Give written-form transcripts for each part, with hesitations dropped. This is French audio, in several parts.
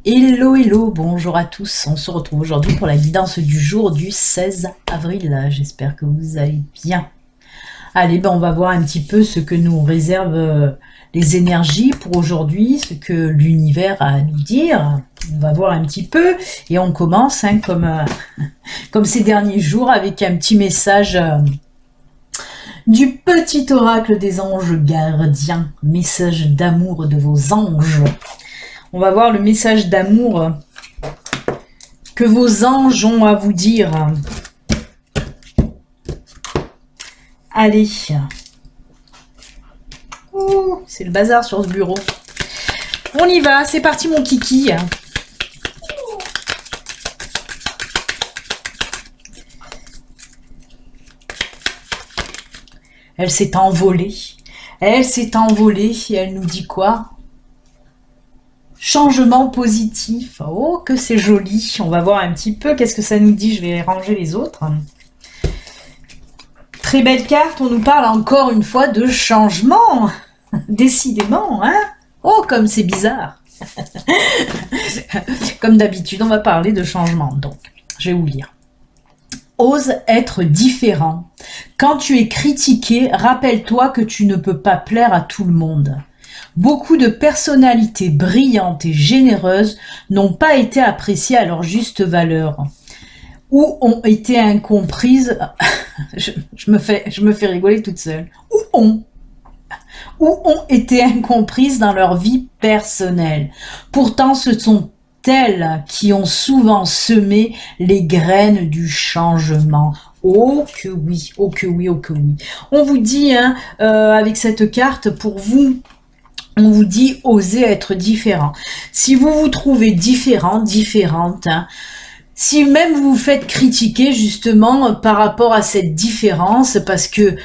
Hello, hello, bonjour à tous. On se retrouve aujourd'hui pour la guidance du jour du 16 avril. J'espère que vous allez bien. Allez, on va voir un petit peu ce que nous réservent les énergies pour aujourd'hui, ce que l'univers a à nous dire. On va voir un petit peu et on commence comme ces derniers jours avec un petit message du petit oracle des anges gardiens, message d'amour de vos anges. On va voir le message d'amour que vos anges ont à vous dire. Allez. Ouh, c'est le bazar sur ce bureau. On y va, c'est parti mon kiki. Elle s'est envolée. Elle s'est envolée et elle nous dit quoi ? Changement positif. Oh, que c'est joli. On va voir un petit peu qu'est-ce que ça nous dit. Je vais ranger les autres. Très belle carte. On nous parle encore une fois de changement. Décidément, hein? Oh, comme c'est bizarre. Comme d'habitude, on va parler de changement. Donc, je vais vous lire. Ose être différent. Quand tu es critiqué, rappelle-toi que tu ne peux pas plaire à tout le monde. Beaucoup de personnalités brillantes et généreuses n'ont pas été appréciées à leur juste valeur ou ont été incomprises. je me fais rigoler toute seule. Ou ont été incomprises dans leur vie personnelle. Pourtant, ce sont elles qui ont souvent semé les graines du changement. Oh que oui, oh que oui, oh que oui. On vous dit, avec cette carte, pour vous, on vous dit osez être différent. Si vous vous trouvez différent, différente, si même vous vous faites critiquer justement par rapport à cette différence, parce que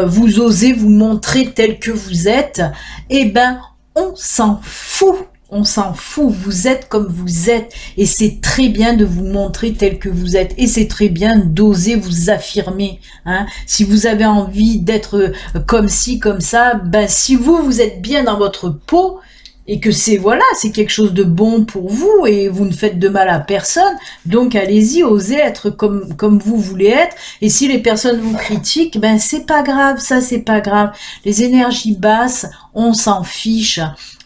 vous osez vous montrer tel que vous êtes, eh ben on s'en fout. On s'en fout, vous êtes comme vous êtes et c'est très bien de vous montrer tel que vous êtes et c'est très bien d'oser vous affirmer. Si vous avez envie d'être comme ci, comme ça, ben si vous êtes bien dans votre peau et que c'est quelque chose de bon pour vous et vous ne faites de mal à personne, donc allez-y, osez être comme vous voulez être. Et si les personnes vous critiquent, ben c'est pas grave, ça c'est pas grave. Les énergies basses, on s'en fiche.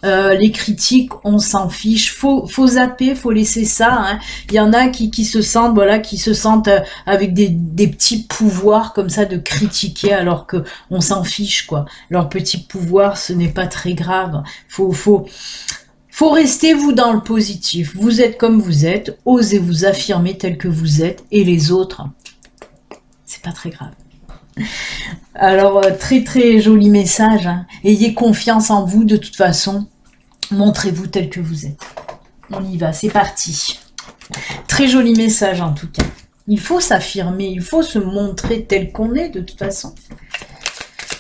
Les critiques, on s'en fiche. Faut zapper, faut laisser ça. Il y en a qui se sentent, avec des petits pouvoirs comme ça de critiquer, alors que on s'en fiche quoi. Leur petit pouvoir, ce n'est pas très grave. Faut rester vous dans le positif. Vous êtes comme vous êtes. Osez vous affirmer tel que vous êtes. Et les autres, c'est pas très grave. Alors, très très joli message. Ayez confiance en vous de toute façon. Montrez-vous tel que vous êtes. On y va, c'est parti. Très joli message en tout cas. Il faut s'affirmer, il faut se montrer tel qu'on est de toute façon.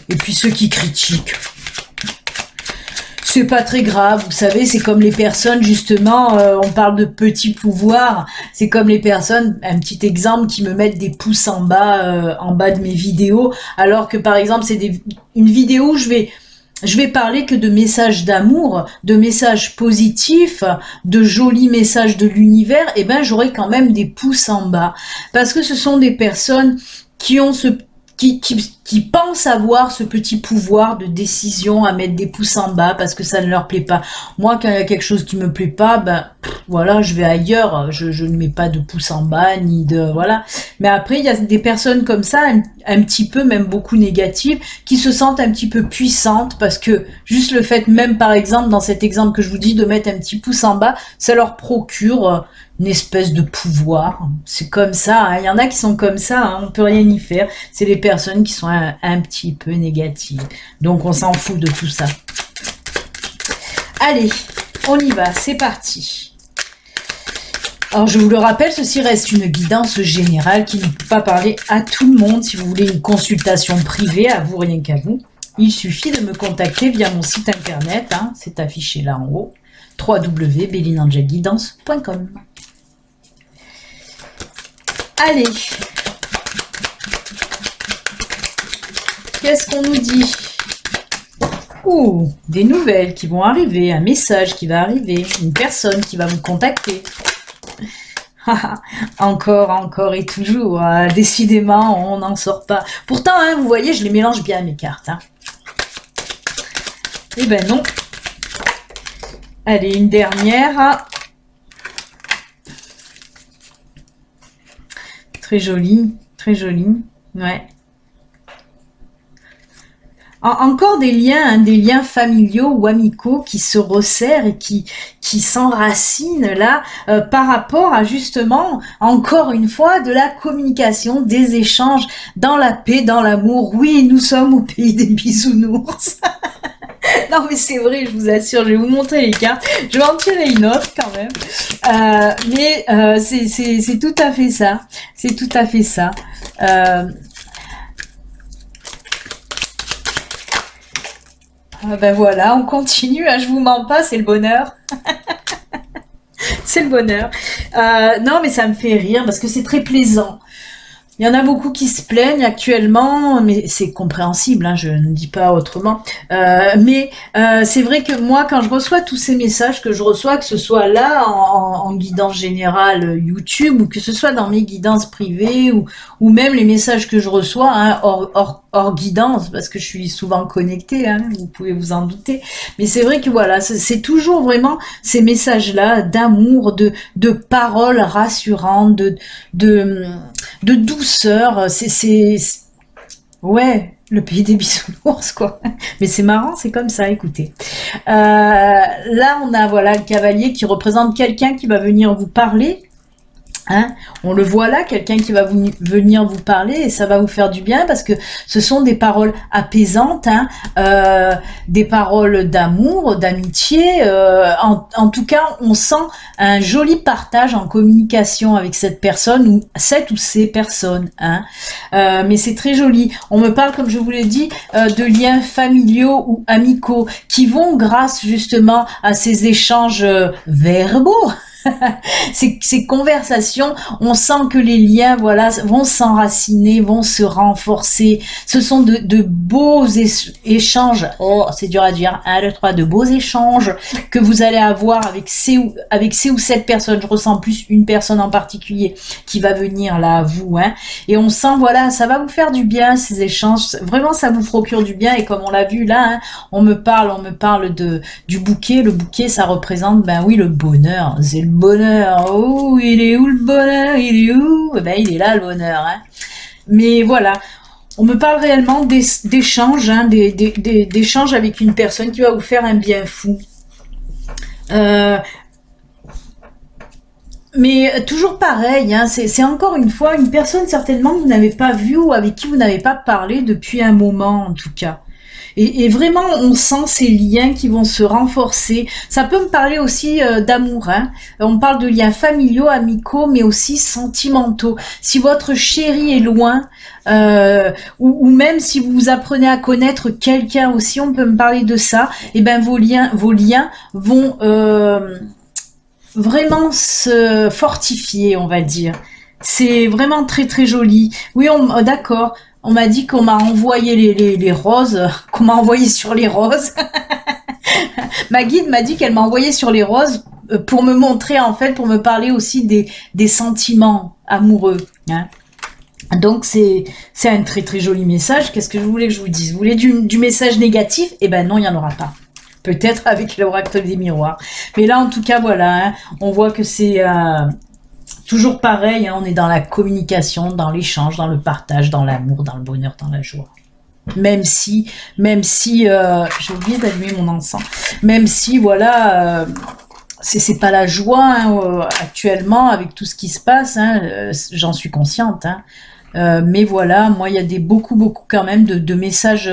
Et puis ceux qui critiquent, c'est pas très grave, vous savez, c'est comme les personnes, justement, on parle de petits pouvoirs, c'est comme les personnes, un petit exemple, qui me mettent des pouces en bas de mes vidéos, alors que par exemple, c'est une vidéo où je vais parler que de messages d'amour, de messages positifs, de jolis messages de l'univers, et ben j'aurai quand même des pouces en bas. Parce que ce sont des personnes qui ont qui pensent avoir ce petit pouvoir de décision à mettre des pouces en bas parce que ça ne leur plaît pas. Moi, quand il y a quelque chose qui me plaît pas, ben voilà, je vais ailleurs. Je ne mets pas de pouces en bas ni de voilà. Mais après, il y a des personnes comme ça, un petit peu, même beaucoup négatives, qui se sentent un petit peu puissantes parce que juste le fait, même par exemple, dans cet exemple que je vous dis, de mettre un petit pouce en bas, ça leur procure une espèce de pouvoir. C'est comme ça, il y en a qui sont comme ça, on peut rien y faire. C'est les personnes qui sont un petit peu négatives. Donc on s'en fout de tout ça. Allez, on y va, c'est parti. Alors je vous le rappelle, ceci reste une guidance générale qui ne peut pas parler à tout le monde. Si vous voulez une consultation privée, à vous, rien qu'à vous, il suffit de me contacter via mon site internet, c'est affiché là en haut, www.bellinangelguidance.com. Allez, qu'est-ce qu'on nous dit? Ouh, des nouvelles qui vont arriver, un message qui va arriver, une personne qui va vous contacter. Encore et toujours. Décidément, on n'en sort pas. Pourtant, hein, vous voyez, je les mélange bien mes cartes. Hein. Eh ben non. Allez, une dernière. Très jolie, très jolie. Ouais. Encore des liens familiaux ou amicaux qui se resserrent et qui s'enracinent là par rapport à justement, encore une fois, de la communication, des échanges dans la paix, dans l'amour. Oui, nous sommes au pays des bisounours. Non mais c'est vrai, je vous assure, je vais vous montrer les cartes. Je vais en tirer une autre quand même. C'est tout à fait ça. C'est tout à fait ça. Ben voilà, on continue, hein, je vous mens pas, c'est le bonheur. C'est le bonheur. Non, mais ça me fait rire parce que c'est très plaisant. Il y en a beaucoup qui se plaignent actuellement, mais c'est compréhensible, hein, je ne dis pas autrement. C'est vrai que moi, quand je reçois tous ces messages que je reçois, que ce soit là en guidance générale YouTube ou que ce soit dans mes guidances privées ou même les messages que je reçois hein, hors guidance, parce que je suis souvent connectée, hein, vous pouvez vous en douter. Mais c'est vrai que voilà, c'est toujours vraiment ces messages-là d'amour, de paroles rassurantes, de douceur, ouais, le pays des bisounours, quoi. Mais c'est marrant, c'est comme ça, écoutez. Là, on a, voilà, le cavalier qui représente quelqu'un qui va venir vous parler. Hein, on le voit là, quelqu'un qui va venir vous parler et ça va vous faire du bien parce que ce sont des paroles apaisantes, hein, des paroles d'amour, d'amitié. En tout cas, on sent un joli partage en communication avec cette personne ou cette ou ces personnes. Hein. Mais c'est très joli. On me parle, comme je vous l'ai dit, de liens familiaux ou amicaux qui vont grâce justement à ces échanges verbaux. Ces conversations, on sent que les liens, voilà, vont s'enraciner, vont se renforcer. Ce sont de beaux échanges. Oh, c'est dur à dire. 1, 2, 3, de beaux échanges que vous allez avoir avec ces ou cette personnes. Je ressens plus une personne en particulier qui va venir là à vous, hein. Et on sent, voilà, ça va vous faire du bien ces échanges. Vraiment, ça vous procure du bien. Et comme on l'a vu là, hein, on me parle du bouquet. Le bouquet, ça représente, ben oui, le bonheur. C'est le bonheur. Oh, il est où le bonheur? Il est où? Ben, il est là, le bonheur. Hein. Mais voilà, on me parle réellement d'échanges, hein, d'échanges avec une personne qui va vous faire un bien fou. Mais toujours pareil, hein, c'est encore une fois une personne certainement que vous n'avez pas vue ou avec qui vous n'avez pas parlé depuis un moment en tout cas. Et vraiment, on sent ces liens qui vont se renforcer. Ça peut me parler aussi d'amour. Hein. On parle de liens familiaux, amicaux, mais aussi sentimentaux. Si votre chéri est loin, ou même si vous apprenez à connaître quelqu'un aussi, on peut me parler de ça. Et ben vos liens vont vraiment se fortifier, on va dire. C'est vraiment très très joli. Oui, d'accord. On m'a dit qu'on m'a envoyé les roses, qu'on m'a envoyé sur les roses. Ma guide m'a dit qu'elle m'a envoyé sur les roses pour me montrer, en fait, pour me parler aussi des sentiments amoureux. Hein. Donc, c'est un très très joli message. Qu'est-ce que je voulais que je vous dise? Vous voulez du message négatif? Eh ben non, il n'y en aura pas. Peut-être avec l'oracle des miroirs. Mais là, en tout cas, voilà, hein, on voit que c'est... toujours pareil, hein, on est dans la communication, dans l'échange, dans le partage, dans l'amour, dans le bonheur, dans la joie. Même si, j'ai oublié d'allumer mon encens, même si, voilà, c'est pas la joie hein, actuellement avec tout ce qui se passe, hein, j'en suis consciente, hein. Mais voilà, moi, il y a beaucoup quand même de messages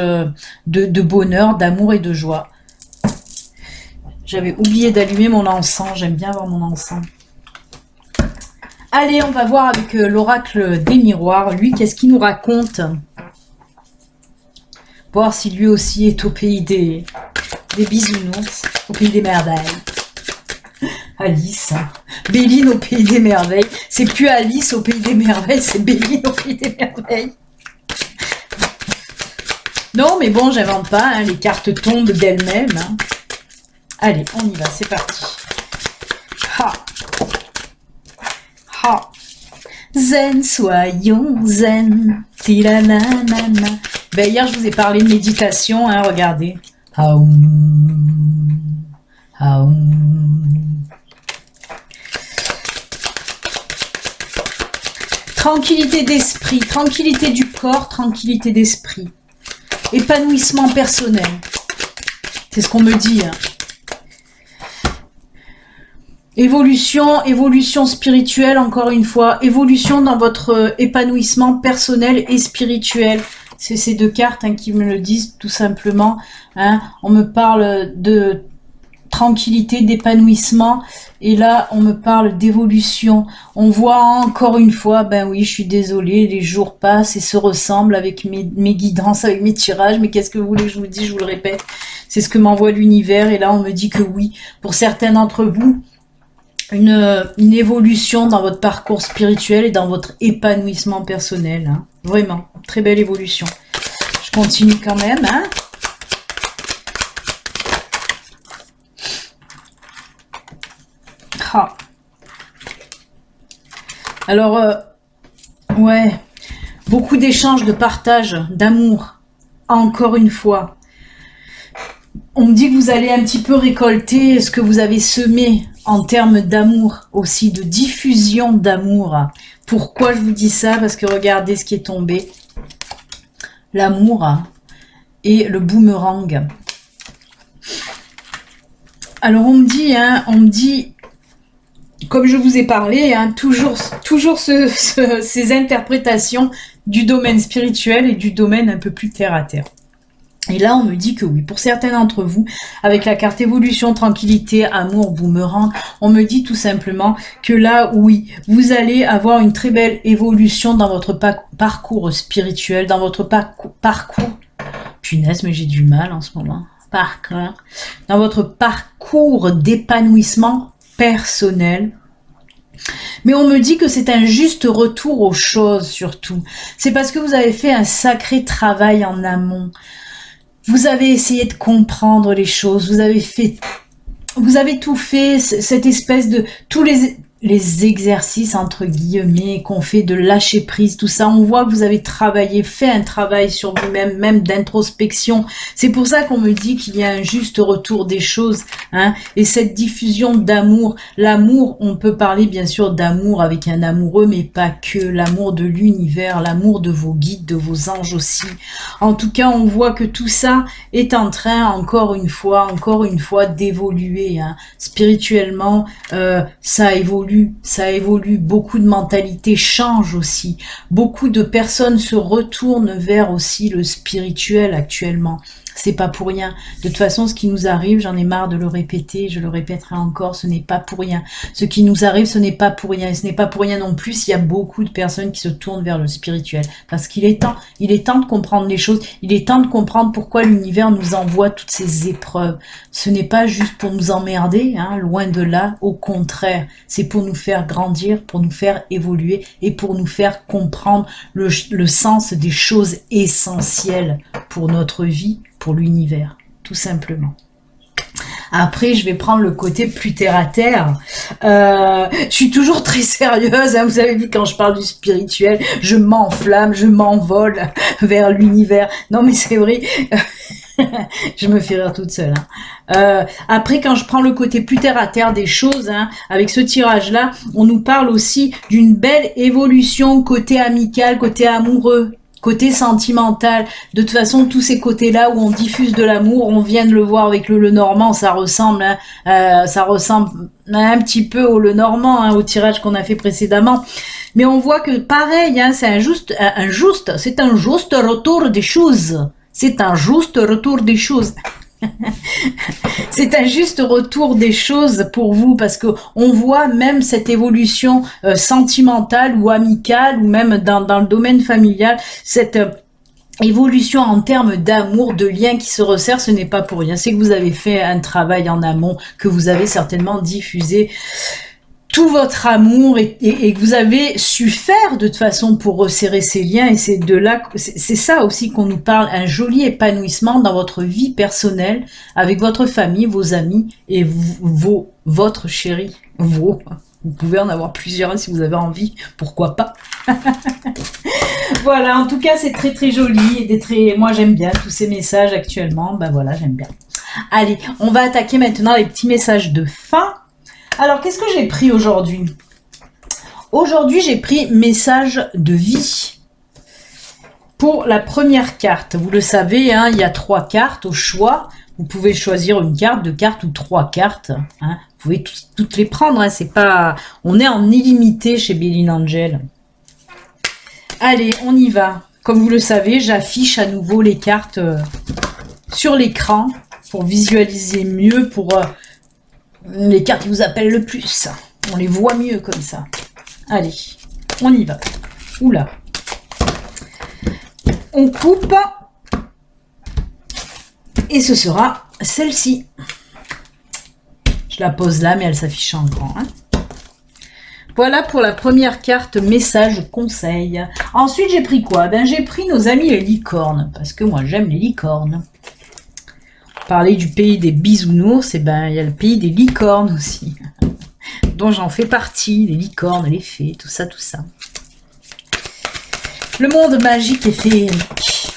de bonheur, d'amour et de joie. J'avais oublié d'allumer mon encens, j'aime bien avoir mon encens. Allez, on va voir avec l'oracle des miroirs. Lui, qu'est-ce qu'il nous raconte? Voir si lui aussi est au pays des bisounours, au pays des merveilles. Alice. Béline au pays des merveilles. C'est plus Alice au pays des merveilles, c'est Béline au pays des merveilles. Non, mais bon, j'invente pas, hein, les cartes tombent d'elles-mêmes. Hein. Allez, on y va, c'est parti. Ha. Ha. Zen, soyons zen. Tiranana. Ben, hier, je vous ai parlé de méditation, hein, regardez. Aoum. Aoum. Tranquillité d'esprit, tranquillité du corps, tranquillité d'esprit. Épanouissement personnel. C'est ce qu'on me dit. Hein. Évolution spirituelle, encore une fois. Évolution dans votre épanouissement personnel et spirituel. C'est ces deux cartes hein, qui me le disent tout simplement. Hein. On me parle de tranquillité, d'épanouissement. Et là, on me parle d'évolution. On voit encore une fois, ben oui, je suis désolée, les jours passent et se ressemblent avec mes guidances, avec mes tirages. Mais qu'est-ce que vous voulez que je vous dise, je vous le répète. C'est ce que m'envoie l'univers. Et là, on me dit que oui, pour certains d'entre vous, une évolution dans votre parcours spirituel et dans votre épanouissement personnel. Hein. Vraiment, très belle évolution. Je continue quand même. Hein. Ah. Alors, ouais, beaucoup d'échanges, de partage, d'amour. Encore une fois. On me dit que vous allez un petit peu récolter ce que vous avez semé en termes d'amour, aussi de diffusion d'amour. Pourquoi je vous dis ça? Parce que regardez ce qui est tombé. L'amour et le boomerang. Alors on me dit, comme je vous ai parlé, hein, toujours ces interprétations du domaine spirituel et du domaine un peu plus terre à terre. Et là, on me dit que oui, pour certains d'entre vous, avec la carte évolution, tranquillité, amour, boomerang, on me dit tout simplement que là, oui, vous allez avoir une très belle évolution dans votre parcours spirituel, dans votre parcours, punaise, mais j'ai du mal en ce moment, dans votre parcours d'épanouissement personnel. Mais on me dit que c'est un juste retour aux choses surtout. C'est parce que vous avez fait un sacré travail en amont. Vous avez essayé de comprendre les choses, vous avez tout fait, cette espèce de, tous les exercices entre guillemets qu'on fait de lâcher prise, tout ça, on voit que vous avez travaillé, fait un travail sur vous-même, même d'introspection. C'est pour ça qu'on me dit qu'il y a un juste retour des choses, hein, et cette diffusion d'amour. L'amour, on peut parler bien sûr d'amour avec un amoureux, mais pas que, l'amour de l'univers, l'amour de vos guides, de vos anges aussi. En tout cas, on voit que tout ça est en train, encore une fois, d'évoluer, hein. Spirituellement, ça évolue, beaucoup de mentalités changent aussi, beaucoup de personnes se retournent vers aussi le spirituel actuellement. C'est pas pour rien. De toute façon, ce qui nous arrive, j'en ai marre de le répéter, je le répéterai encore, ce n'est pas pour rien. Ce qui nous arrive, ce n'est pas pour rien. Et ce n'est pas pour rien non plus s'il y a beaucoup de personnes qui se tournent vers le spirituel. Parce qu'il est temps de comprendre les choses, il est temps de comprendre pourquoi l'univers nous envoie toutes ces épreuves. Ce n'est pas juste pour nous emmerder, hein, loin de là, au contraire. C'est pour nous faire grandir, pour nous faire évoluer et pour nous faire comprendre le sens des choses essentielles pour notre vie, pour l'univers, tout simplement. Après, je vais prendre le côté plus terre à terre. Je suis toujours très sérieuse, hein, vous avez vu quand je parle du spirituel, je m'enflamme, je m'envole vers l'univers. Non mais c'est vrai, je me fais rire toute seule. Hein. Après, quand je prends le côté plus terre à terre des choses, hein, avec ce tirage-là, on nous parle aussi d'une belle évolution côté amical, côté amoureux. Côté sentimental, de toute façon tous ces côtés-là où on diffuse de l'amour, on vient de le voir avec le Lenormand, ça ressemble un petit peu au Lenormand, hein, au tirage qu'on a fait précédemment. Mais on voit que pareil, hein, c'est un juste retour des choses. C'est un juste retour des choses. C'est un juste retour des choses pour vous parce que on voit même cette évolution sentimentale ou amicale ou même dans le domaine familial, cette évolution en termes d'amour, de lien qui se resserrent, ce n'est pas pour rien. C'est que vous avez fait un travail en amont, que vous avez certainement diffusé tout votre amour et que vous avez su faire de toute façon pour resserrer ces liens, et c'est de là, c'est ça aussi qu'on nous parle, un joli épanouissement dans votre vie personnelle, avec votre famille, vos amis et votre chéri, vous pouvez en avoir plusieurs si vous avez envie, pourquoi pas. Voilà, en tout cas c'est très très joli, et moi j'aime bien tous ces messages actuellement, ben voilà, j'aime bien. Allez, on va attaquer maintenant les petits messages de fin. Alors, qu'est-ce que j'ai pris aujourd'hui? Aujourd'hui, j'ai pris message de vie. Pour la première carte, vous le savez, hein, il y a 3 cartes au choix. Vous pouvez choisir une carte, 2 cartes ou 3 cartes. Hein. Vous pouvez toutes les prendre. Hein, c'est pas, on est en illimité chez Béline Angel. Allez, on y va. Comme vous le savez, j'affiche à nouveau les cartes sur l'écran pour visualiser mieux, pour les cartes qui vous appellent le plus. On les voit mieux comme ça. Allez, on y va. Oula. On coupe. Et ce sera celle-ci. Je la pose là, mais elle s'affiche en grand. Hein. Voilà pour la première carte message conseil. Ensuite, j'ai pris quoi? Ben, j'ai pris nos amis les licornes. Parce que moi, j'aime les licornes. Parler du pays des bisounours, et ben il y a le pays des licornes aussi, dont j'en fais partie, les licornes, les fées, tout ça, tout ça. Le monde magique et féerique.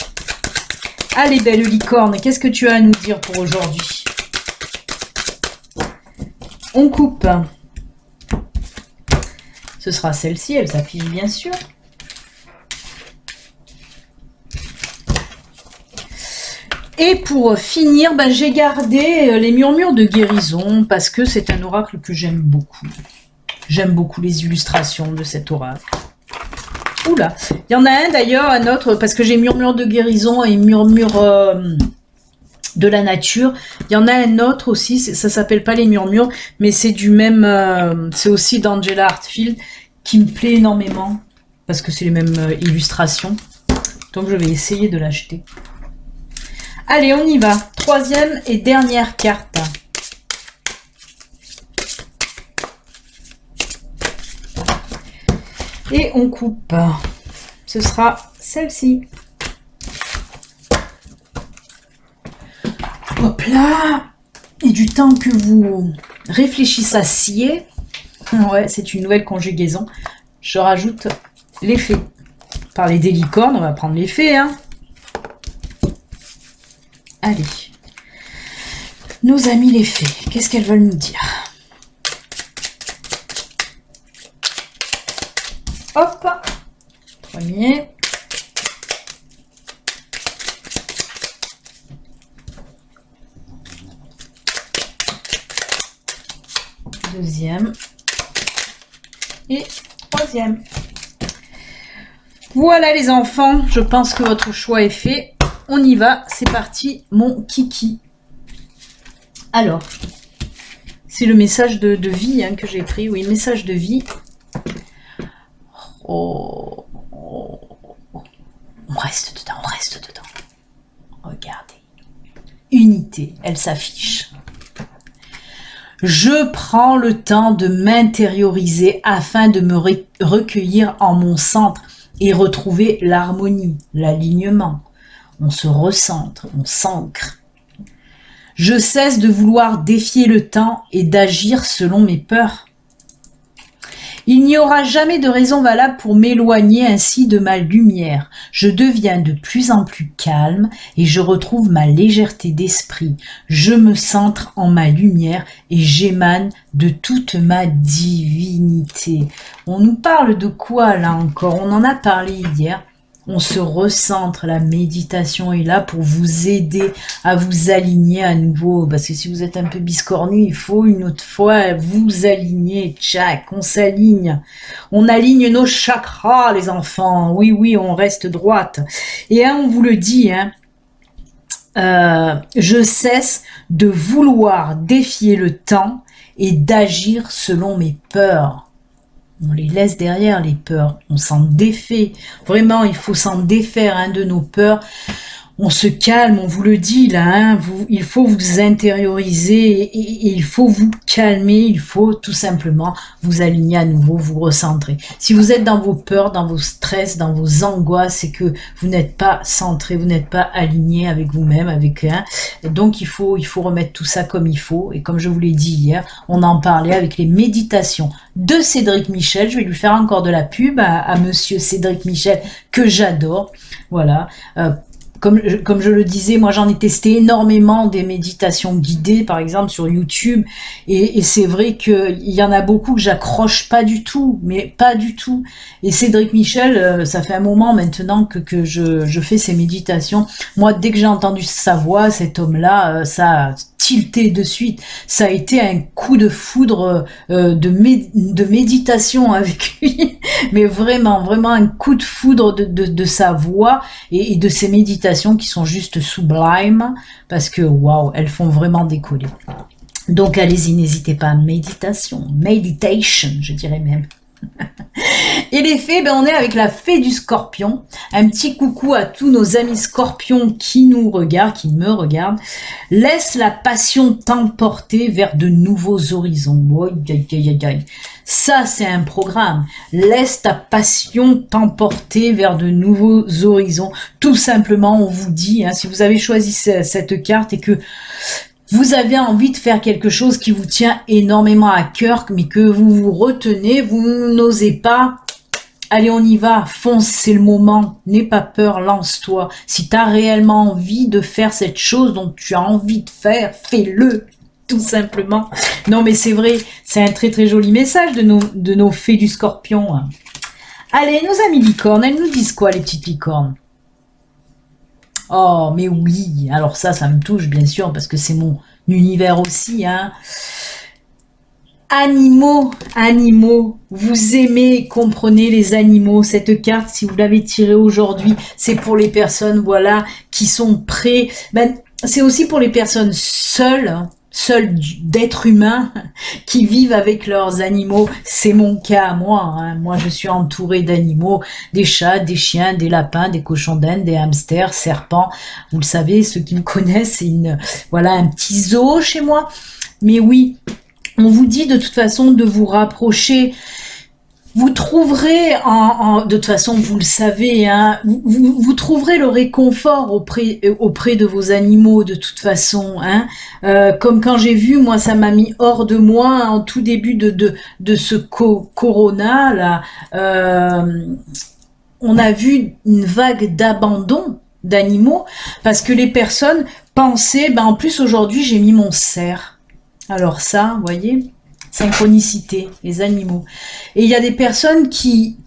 Allez, belle licorne, qu'est-ce que tu as à nous dire pour aujourd'hui? On coupe. Ce sera celle-ci, elle s'affiche bien sûr. Et pour finir, ben, j'ai gardé les murmures de guérison parce que c'est un oracle que j'aime beaucoup. J'aime beaucoup les illustrations de cet oracle. Oula, il y en a un d'ailleurs, un autre, parce que j'ai murmure de guérison et murmure de la nature. Il y en a un autre aussi, ça s'appelle pas les murmures, mais c'est du même, c'est aussi d'Angela Hartfield, qui me plaît énormément, parce que c'est les mêmes illustrations. Donc je vais essayer de l'acheter. Allez, on y va. Troisième et dernière carte. Et on coupe. Ce sera celle-ci. Hop là. Et du temps que vous réfléchissiez, ouais, c'est une nouvelle conjugaison, je rajoute les fées. Parler des licornes, on va prendre les fées, hein. Allez, nos amis les fées, qu'est-ce qu'elles veulent nous dire? Hop, premier. Deuxième. Et troisième. Voilà les enfants, je pense que votre choix est fait. On y va, c'est parti, mon kiki. Alors, c'est le message de vie hein, que j'ai pris. Oui, message de vie. Oh, on reste dedans, on reste dedans. Regardez. Unité, elle s'affiche. Je prends le temps de m'intérioriser afin de me recueillir en mon centre et retrouver l'harmonie, l'alignement. On se recentre, on s'ancre. Je cesse de vouloir défier le temps et d'agir selon mes peurs. Il n'y aura jamais de raison valable pour m'éloigner ainsi de ma lumière. Je deviens de plus en plus calme et je retrouve ma légèreté d'esprit. Je me centre en ma lumière et j'émane de toute ma divinité. On nous parle de quoi là encore? On en a parlé hier. On se recentre, la méditation est là pour vous aider à vous aligner à nouveau. Parce que si vous êtes un peu biscornu, il faut une autre fois vous aligner. Tchac, on s'aligne. On aligne nos chakras, les enfants. Oui, oui, on reste droite. Et hein, on vous le dit, hein, je cesse de vouloir défier le temps et d'agir selon mes peurs. On les laisse derrière, les peurs. On s'en défait. Vraiment, il faut s'en défaire hein, de nos peurs. on se calme, on vous le dit là, hein, il faut vous intérioriser et il faut vous calmer, il faut tout simplement vous aligner à nouveau, vous recentrer. Si vous êtes dans vos peurs, dans vos stress, dans vos angoisses, c'est que vous n'êtes pas centré, vous n'êtes pas aligné avec vous-même, avec un. Et donc il faut remettre tout ça comme il faut. Et comme je vous l'ai dit hier, on en parlait avec les méditations de Cédric Michel. Je vais lui faire encore de la pub à monsieur Cédric Michel que j'adore. Voilà. Comme je le disais, moi j'en ai testé énormément des méditations guidées, par exemple sur YouTube, et c'est vrai qu'il y en a beaucoup que j'accroche pas du tout, mais pas du tout. Et Cédric Michel, ça fait un moment maintenant que je fais ces méditations. Moi, dès que j'ai entendu sa voix, cet homme-là, ça a tilté de suite. Ça a été un coup de foudre de méditation avec lui, mais vraiment un coup de foudre de sa voix et de ses méditations qui sont juste sublimes, parce que waouh, elles font vraiment décoller. Donc allez-y, n'hésitez pas. Meditation, je dirais même. Et les fées, on est avec la fée du Scorpion. Un petit coucou à tous nos amis Scorpions qui nous regardent, qui me regardent. Laisse la passion t'emporter vers de nouveaux horizons. Ça, c'est un programme. Laisse ta passion t'emporter vers de nouveaux horizons. Tout simplement, on vous dit, hein, si vous avez choisi cette carte et que vous avez envie de faire quelque chose qui vous tient énormément à cœur, mais que vous vous retenez, vous n'osez pas. Allez, on y va, fonce, c'est le moment. N'aie pas peur, lance-toi. Si tu as réellement envie de faire cette chose dont tu as envie de faire, fais-le, tout simplement. Non, mais c'est vrai, c'est un très très joli message de nos fées du Scorpion. Allez, nos amis licornes, elles nous disent quoi, les petites licornes? Oh, mais oui, alors ça me touche, bien sûr, parce que c'est mon univers aussi, hein. Animaux, vous aimez, comprenez les animaux. Cette carte, si vous l'avez tirée aujourd'hui, c'est pour les personnes, voilà, qui sont prêts. C'est aussi pour les personnes seules d'êtres humains qui vivent avec leurs animaux. C'est mon cas à moi, hein. Moi, je suis entourée d'animaux, des chats, des chiens, des lapins, des cochons d'Inde, des hamsters, serpents. Vous le savez, ceux qui me connaissent, c'est voilà, un petit zoo chez moi. Mais oui, on vous dit de toute façon de vous rapprocher. Vous trouverez, de toute façon, vous le savez, hein, vous trouverez le réconfort auprès de vos animaux, de toute façon. Hein, comme quand j'ai vu, moi, ça m'a mis hors de moi en tout début de ce corona, là. On a vu une vague d'abandon d'animaux parce que les personnes pensaient, en plus aujourd'hui, j'ai mis mon cerf. Alors ça, vous voyez, synchronicité, les animaux. Et il y a des personnes il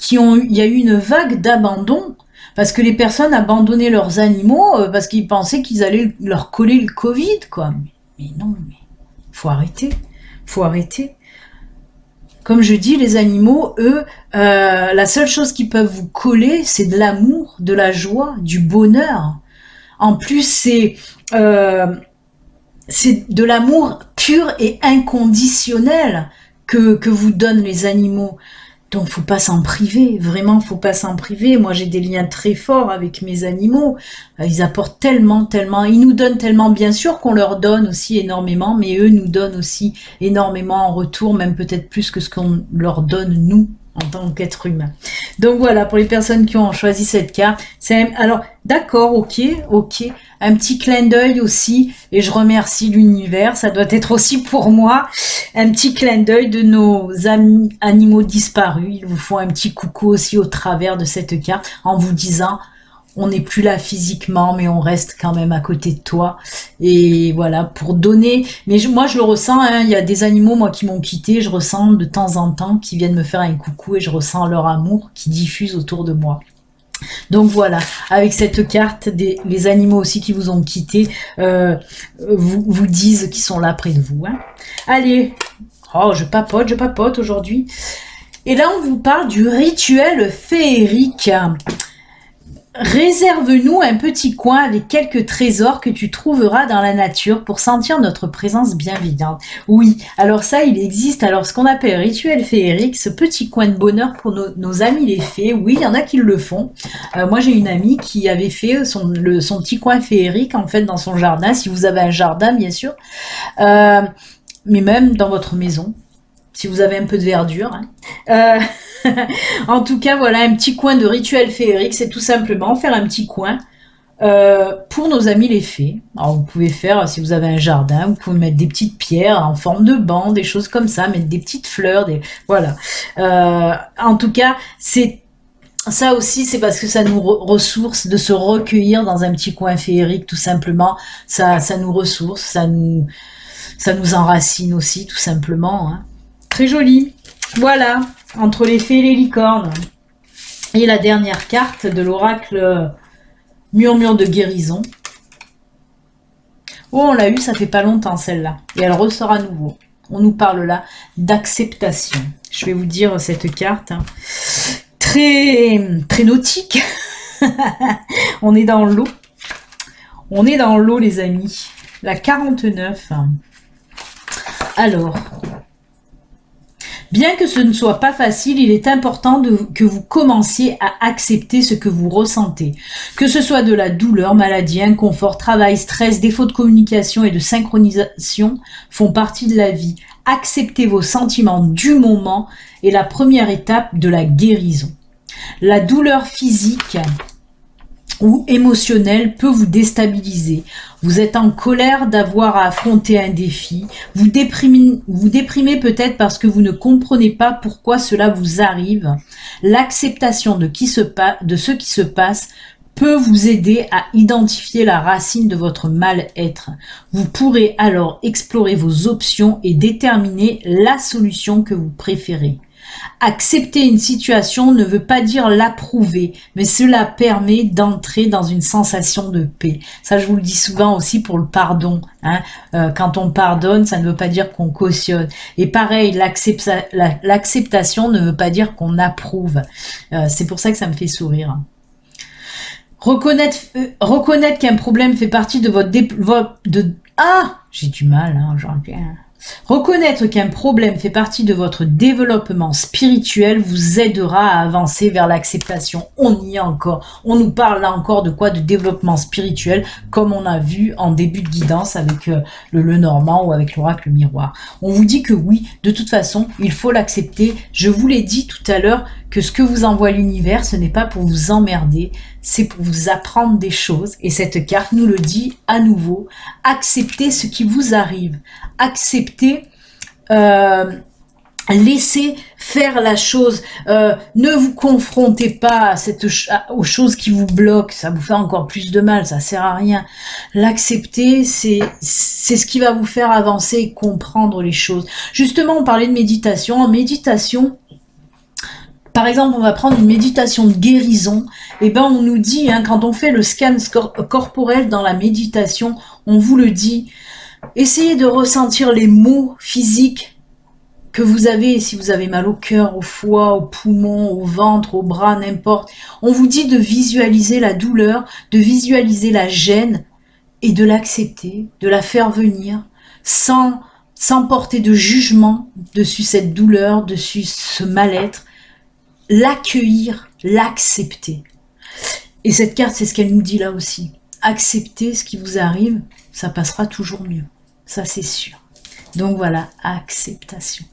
y a eu une vague d'abandon parce que les personnes abandonnaient leurs animaux parce qu'ils pensaient qu'ils allaient leur coller le Covid, quoi. Mais non, mais faut arrêter, Comme je dis, les animaux, eux, la seule chose qu'ils peuvent vous coller, c'est de l'amour, de la joie, du bonheur. En plus, c'est de l'amour pur et inconditionnel que vous donnent les animaux. Donc, faut pas s'en priver. Vraiment, faut pas s'en priver. Moi, j'ai des liens très forts avec mes animaux. Ils apportent tellement. Ils nous donnent tellement, bien sûr, qu'on leur donne aussi énormément, mais eux nous donnent aussi énormément en retour, même peut-être plus que ce qu'on leur donne, nous, en tant qu'être humain. Donc voilà, pour les personnes qui ont choisi cette carte, alors d'accord, ok, un petit clin d'œil aussi, et je remercie l'univers, ça doit être aussi pour moi, un petit clin d'œil de nos amis animaux disparus. Ils vous font un petit coucou aussi au travers de cette carte, en vous disant on n'est plus là physiquement, mais on reste quand même à côté de toi. Et voilà, pour donner. Mais moi, je le ressens, hein, il y a des animaux, moi, qui m'ont quitté. Je ressens de temps en temps qu'ils viennent me faire un coucou et je ressens leur amour qui diffuse autour de moi. Donc voilà, avec cette carte, les animaux aussi qui vous ont quitté vous disent qu'ils sont là près de vous. Hein. Allez, je papote aujourd'hui. Et là, on vous parle du rituel féerique. Réserve-nous un petit coin avec quelques trésors que tu trouveras dans la nature pour sentir notre présence bienveillante. Oui, alors ça, il existe. Alors, ce qu'on appelle rituel féerique, ce petit coin de bonheur pour nos amis les fées. Oui, il y en a qui le font. Moi, j'ai une amie qui avait fait son petit coin féerique, en fait, dans son jardin. Si vous avez un jardin, bien sûr. Mais même dans votre maison, si vous avez un peu de verdure. Hein. En tout cas, voilà, un petit coin de rituel féerique, c'est tout simplement faire un petit coin pour nos amis les fées. Alors, vous pouvez faire, si vous avez un jardin, vous pouvez mettre des petites pierres en forme de banc, des choses comme ça, mettre des petites fleurs, voilà. En tout cas, ça aussi, c'est parce que ça nous ressource de se recueillir dans un petit coin féerique, tout simplement. Ça nous ressource, ça nous enracine aussi, tout simplement. Hein. Très joli. Voilà, entre les fées et les licornes. Et la dernière carte de l'oracle Murmure de guérison. Oh, on l'a eu, ça fait pas longtemps celle-là. Et elle ressort à nouveau. On nous parle là d'acceptation. Je vais vous dire cette carte. Hein. Très nautique. On est dans l'eau. On est dans l'eau, les amis. La 49. Alors... Bien que ce ne soit pas facile, il est important que vous commenciez à accepter ce que vous ressentez. Que ce soit de la douleur, maladie, inconfort, travail, stress, défaut de communication et de synchronisation font partie de la vie. Acceptez vos sentiments du moment est la première étape de la guérison. La douleur physique ou émotionnelle peut vous déstabiliser. Vous êtes en colère d'avoir à affronter un défi. Vous déprimez peut-être parce que vous ne comprenez pas pourquoi cela vous arrive. L'acceptation de ce qui se passe peut vous aider à identifier la racine de votre mal-être. Vous pourrez alors explorer vos options et déterminer la solution que vous préférez. Accepter une situation ne veut pas dire l'approuver, mais cela permet d'entrer dans une sensation de paix. Ça, je vous le dis souvent aussi pour le pardon. Hein. Quand on pardonne, ça ne veut pas dire qu'on cautionne. Et pareil, l'acceptation ne veut pas dire qu'on approuve. C'est pour ça que ça me fait sourire. Reconnaître qu'un problème fait partie de votre j'ai du mal, hein, Reconnaître qu'un problème fait partie de votre développement spirituel vous aidera à avancer vers l'acceptation. On y est encore. On nous parle là encore de quoi? De développement spirituel, comme on a vu en début de guidance avec le Normand ou avec l'oracle miroir. On vous dit que oui, de toute façon, il faut l'accepter. Je vous l'ai dit tout à l'heure que ce que vous envoie l'univers, ce n'est pas pour vous emmerder, c'est pour vous apprendre des choses. Et cette carte nous le dit à nouveau. Acceptez ce qui vous arrive. Acceptez, laissez faire la chose. Ne vous confrontez pas aux choses qui vous bloquent. Ça vous fait encore plus de mal. Ça sert à rien. L'accepter, c'est ce qui va vous faire avancer et comprendre les choses. Justement, on parlait de méditation. En méditation, par exemple, on va prendre une méditation de guérison. Et ben, on nous dit, hein, quand on fait le scan corporel dans la méditation, on vous le dit, essayez de ressentir les maux physiques que vous avez, si vous avez mal au cœur, au foie, au poumon, au ventre, au bras, n'importe. On vous dit de visualiser la douleur, de visualiser la gêne et de l'accepter, de la faire venir sans porter de jugement dessus cette douleur, dessus ce mal-être. L'accueillir, l'accepter. Et cette carte, c'est ce qu'elle nous dit là aussi. Accepter ce qui vous arrive, ça passera toujours mieux. Ça, c'est sûr. Donc voilà, acceptation.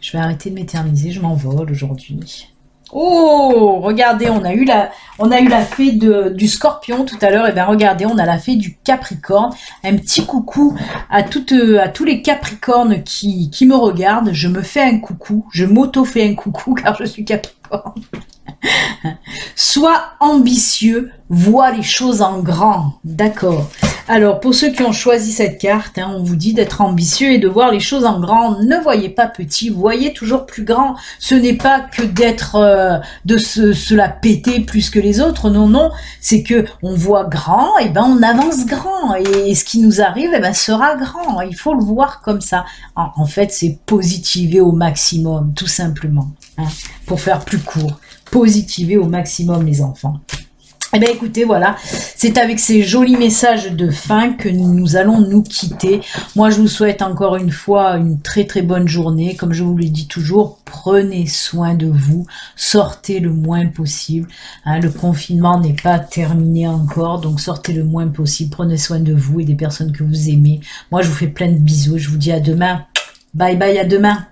Je vais arrêter de m'éterniser, je m'envole aujourd'hui. Oh, regardez, on a eu la fée du Scorpion tout à l'heure. Et bien regardez, on a la fée du Capricorne. Un petit coucou à tous les Capricornes qui me regardent. Je me fais un coucou, je m'auto-fais un coucou car je suis Capricorne. Sois ambitieux, vois les choses en grand. D'accord. Alors, pour ceux qui ont choisi cette carte, hein, on vous dit d'être ambitieux et de voir les choses en grand. Ne voyez pas petit, voyez toujours plus grand. Ce n'est pas que d'être, de se la péter plus que les autres. Non, non. C'est que on voit grand, et ben on avance grand. Et ce qui nous arrive, eh ben sera grand. Il faut le voir comme ça. En fait, c'est positiver au maximum, tout simplement. Hein, pour faire plus court. Positiver au maximum, les enfants. Eh bien écoutez, voilà, c'est avec ces jolis messages de fin que nous allons nous quitter. Moi, je vous souhaite encore une fois une très très bonne journée. Comme je vous le dis toujours, prenez soin de vous, sortez le moins possible. Hein, le confinement n'est pas terminé encore, donc sortez le moins possible. Prenez soin de vous et des personnes que vous aimez. Moi, je vous fais plein de bisous. Je vous dis à demain. Bye bye, à demain.